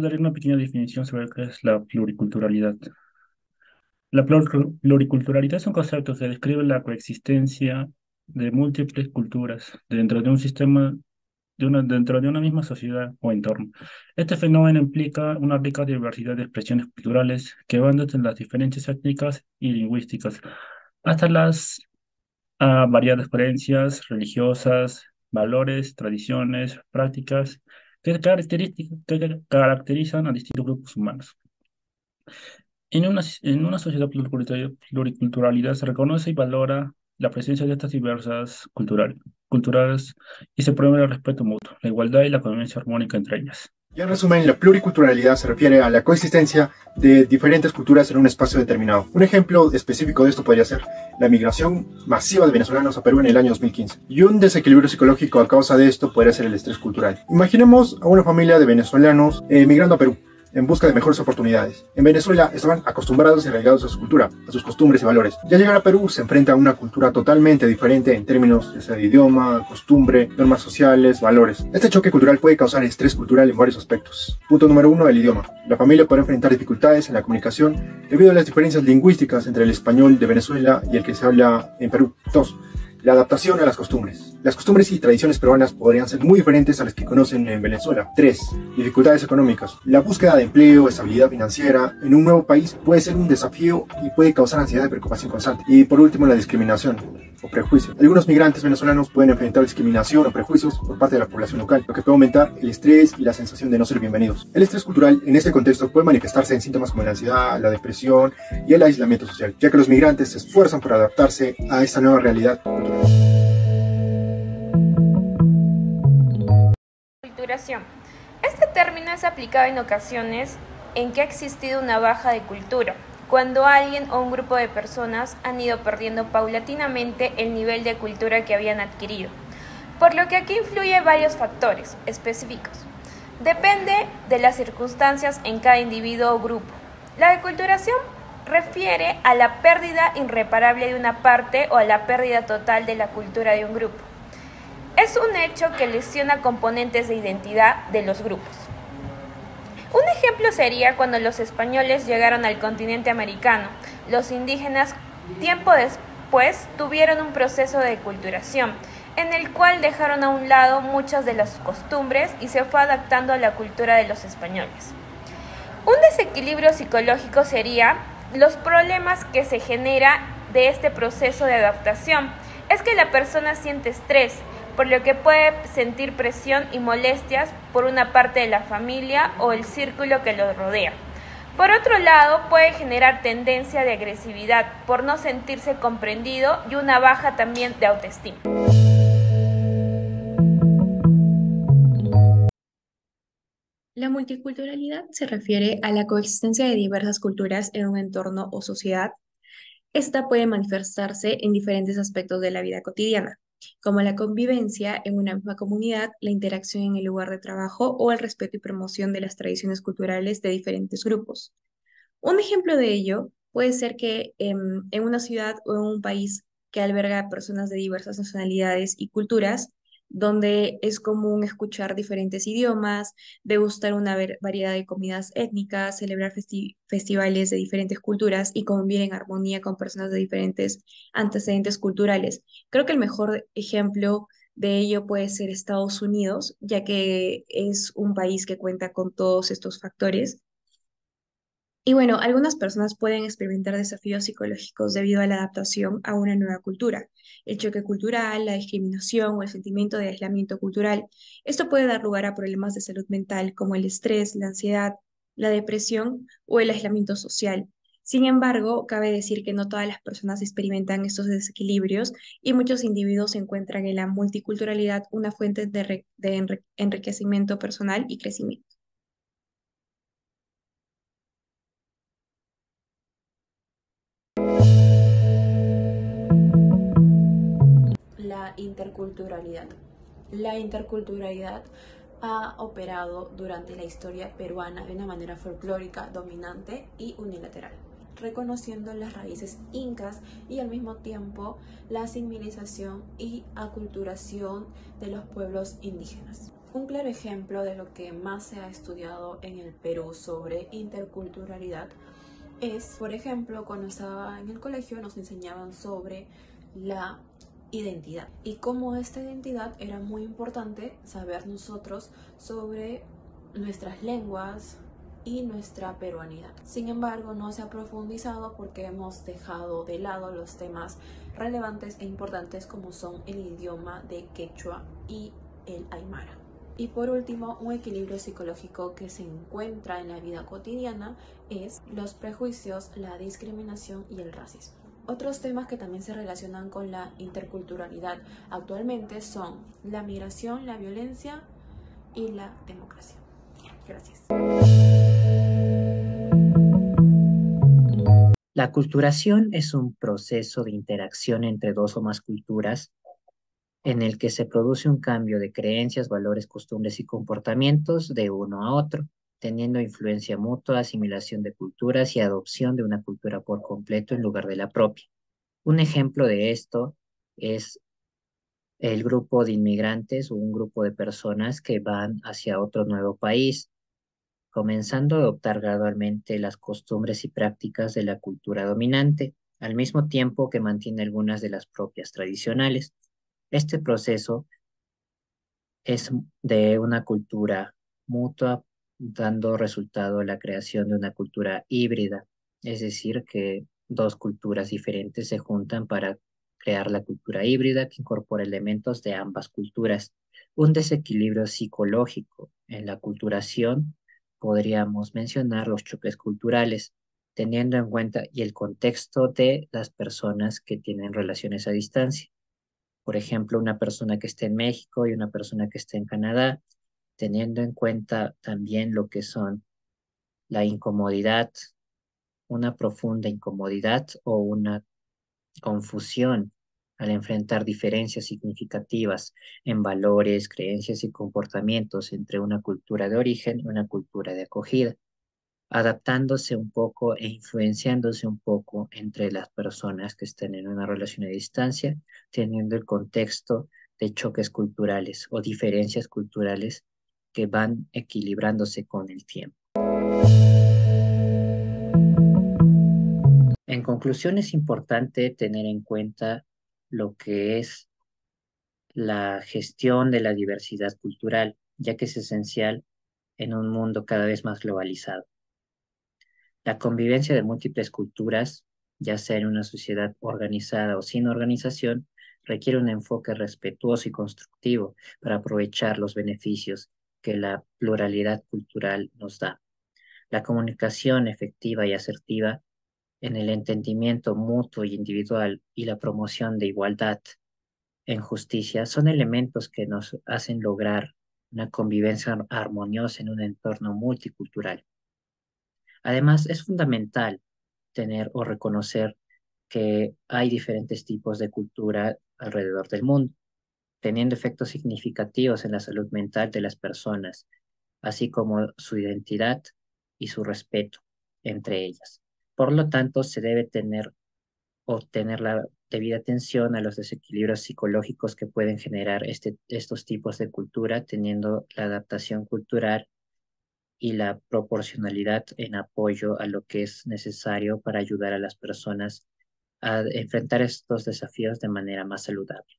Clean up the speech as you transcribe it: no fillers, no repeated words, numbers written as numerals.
daré una pequeña definición sobre qué es la pluriculturalidad. La pluriculturalidad es un concepto que describe la coexistencia de múltiples culturas dentro de un sistema, dentro de una misma sociedad o entorno. Este fenómeno implica una rica diversidad de expresiones culturales que van desde las diferentes étnicas y lingüísticas hasta las variadas creencias religiosas, valores, tradiciones, prácticas que caracterizan a distintos grupos humanos. En una sociedad pluriculturalidad se reconoce y valora la presencia de estas diversas culturas y se promueve el respeto mutuo, la igualdad y la convivencia armónica entre ellas. Y en resumen, la pluriculturalidad se refiere a la coexistencia de diferentes culturas en un espacio determinado. Un ejemplo específico de esto podría ser la migración masiva de venezolanos a Perú en el año 2015. Y un desequilibrio psicológico a causa de esto podría ser el estrés cultural. Imaginemos a una familia de venezolanos migrando a Perú en busca de mejores oportunidades. En Venezuela estaban acostumbrados y arraigados a su cultura, a sus costumbres y valores. Ya al llegar a Perú se enfrenta a una cultura totalmente diferente en términos de idioma, costumbre, normas sociales, valores. Este choque cultural puede causar estrés cultural en varios aspectos. Punto número 1, el idioma. La familia puede enfrentar dificultades en la comunicación debido a las diferencias lingüísticas entre el español de Venezuela y el que se habla en Perú. 2. La adaptación a las costumbres. Las costumbres y tradiciones peruanas podrían ser muy diferentes a las que conocen en Venezuela. 3. Dificultades económicas. La búsqueda de empleo, estabilidad financiera en un nuevo país puede ser un desafío y puede causar ansiedad y preocupación constante. Y por último, la discriminación o prejuicio. Algunos migrantes venezolanos pueden enfrentar discriminación o prejuicios por parte de la población local, lo que puede aumentar el estrés y la sensación de no ser bienvenidos. El estrés cultural en este contexto puede manifestarse en síntomas como la ansiedad, la depresión y el aislamiento social, ya que los migrantes se esfuerzan por adaptarse a esta nueva realidad. Culturación. Este término es aplicado en ocasiones en que ha existido una baja de cultura, cuando alguien o un grupo de personas han ido perdiendo paulatinamente el nivel de cultura que habían adquirido, por lo que aquí influye varios factores específicos. Depende de las circunstancias en cada individuo o grupo. La deculturación refiere a la pérdida irreparable de una parte o a la pérdida total de la cultura de un grupo. Es un hecho que lesiona componentes de identidad de los grupos. Un ejemplo sería cuando los españoles llegaron al continente americano. Los indígenas, tiempo después, tuvieron un proceso de deculturación, en el cual dejaron a un lado muchas de las costumbres y se fue adaptando a la cultura de los españoles. Un desequilibrio psicológico sería los problemas que se genera de este proceso de adaptación. Es que la persona siente estrés, por lo que puede sentir presión y molestias por una parte de la familia o el círculo que lo rodea. Por otro lado, puede generar tendencia de agresividad por no sentirse comprendido y una baja también de autoestima. La multiculturalidad se refiere a la coexistencia de diversas culturas en un entorno o sociedad. Esta puede manifestarse en diferentes aspectos de la vida cotidiana, como la convivencia en una misma comunidad, la interacción en el lugar de trabajo o el respeto y promoción de las tradiciones culturales de diferentes grupos. Un ejemplo de ello puede ser que en una ciudad o en un país que alberga a personas de diversas nacionalidades y culturas, donde es común escuchar diferentes idiomas, degustar una variedad de comidas étnicas, celebrar festivales de diferentes culturas y convivir en armonía con personas de diferentes antecedentes culturales. Creo que el mejor ejemplo de ello puede ser Estados Unidos, ya que es un país que cuenta con todos estos factores. Y bueno, algunas personas pueden experimentar desafíos psicológicos debido a la adaptación a una nueva cultura, el choque cultural, la discriminación o el sentimiento de aislamiento cultural. Esto puede dar lugar a problemas de salud mental como el estrés, la ansiedad, la depresión o el aislamiento social. Sin embargo, cabe decir que no todas las personas experimentan estos desequilibrios y muchos individuos encuentran en la multiculturalidad una fuente de enriquecimiento personal y crecimiento. La interculturalidad. La interculturalidad ha operado durante la historia peruana de una manera folclórica, dominante y unilateral, reconociendo las raíces incas y al mismo tiempo la civilización y aculturación de los pueblos indígenas. Un claro ejemplo de lo que más se ha estudiado en el Perú sobre interculturalidad es, por ejemplo, cuando estaba en el colegio nos enseñaban sobre la identidad y cómo esta identidad era muy importante saber nosotros sobre nuestras lenguas y nuestra peruanidad. Sin embargo, no se ha profundizado porque hemos dejado de lado los temas relevantes e importantes como son el idioma de quechua y el aymara. Y por último, un equilibrio psicológico que se encuentra en la vida cotidiana es los prejuicios, la discriminación y el racismo. Otros temas que también se relacionan con la interculturalidad actualmente son la migración, la violencia y la democracia. Gracias. La aculturación es un proceso de interacción entre dos o más culturas en el que se produce un cambio de creencias, valores, costumbres y comportamientos de uno a otro, teniendo influencia mutua, asimilación de culturas y adopción de una cultura por completo en lugar de la propia. Un ejemplo de esto es el grupo de inmigrantes o un grupo de personas que van hacia otro nuevo país, comenzando a adoptar gradualmente las costumbres y prácticas de la cultura dominante, al mismo tiempo que mantiene algunas de las propias tradicionales. Este proceso es de una cultura mutua, dando resultado la creación de una cultura híbrida, es decir, que dos culturas diferentes se juntan para crear la cultura híbrida que incorpora elementos de ambas culturas. Un desequilibrio psicológico en la culturación, podríamos mencionar los choques culturales, teniendo en cuenta y el contexto de las personas que tienen relaciones a distancia. Por ejemplo, una persona que esté en México y una persona que esté en Canadá, teniendo en cuenta también lo que son la incomodidad, una profunda incomodidad o una confusión al enfrentar diferencias significativas en valores, creencias y comportamientos entre una cultura de origen y una cultura de acogida, adaptándose un poco e influenciándose un poco entre las personas que estén en una relación a distancia, teniendo el contexto de choques culturales o diferencias culturales que van equilibrándose con el tiempo. En conclusión, es importante tener en cuenta lo que es la gestión de la diversidad cultural, ya que es esencial en un mundo cada vez más globalizado. La convivencia de múltiples culturas, ya sea en una sociedad organizada o sin organización, requiere un enfoque respetuoso y constructivo para aprovechar los beneficios que la pluralidad cultural nos da. La comunicación efectiva y asertiva en el entendimiento mutuo y individual y la promoción de igualdad en justicia son elementos que nos hacen lograr una convivencia armoniosa en un entorno multicultural. Además, es fundamental tener o reconocer que hay diferentes tipos de cultura alrededor del mundo, teniendo efectos significativos en la salud mental de las personas, así como su identidad y su respeto entre ellas. Por lo tanto, se debe tener o tener la debida atención a los desequilibrios psicológicos que pueden generar estos tipos de cultura, teniendo la adaptación cultural y la proporcionalidad en apoyo a lo que es necesario para ayudar a las personas a enfrentar estos desafíos de manera más saludable.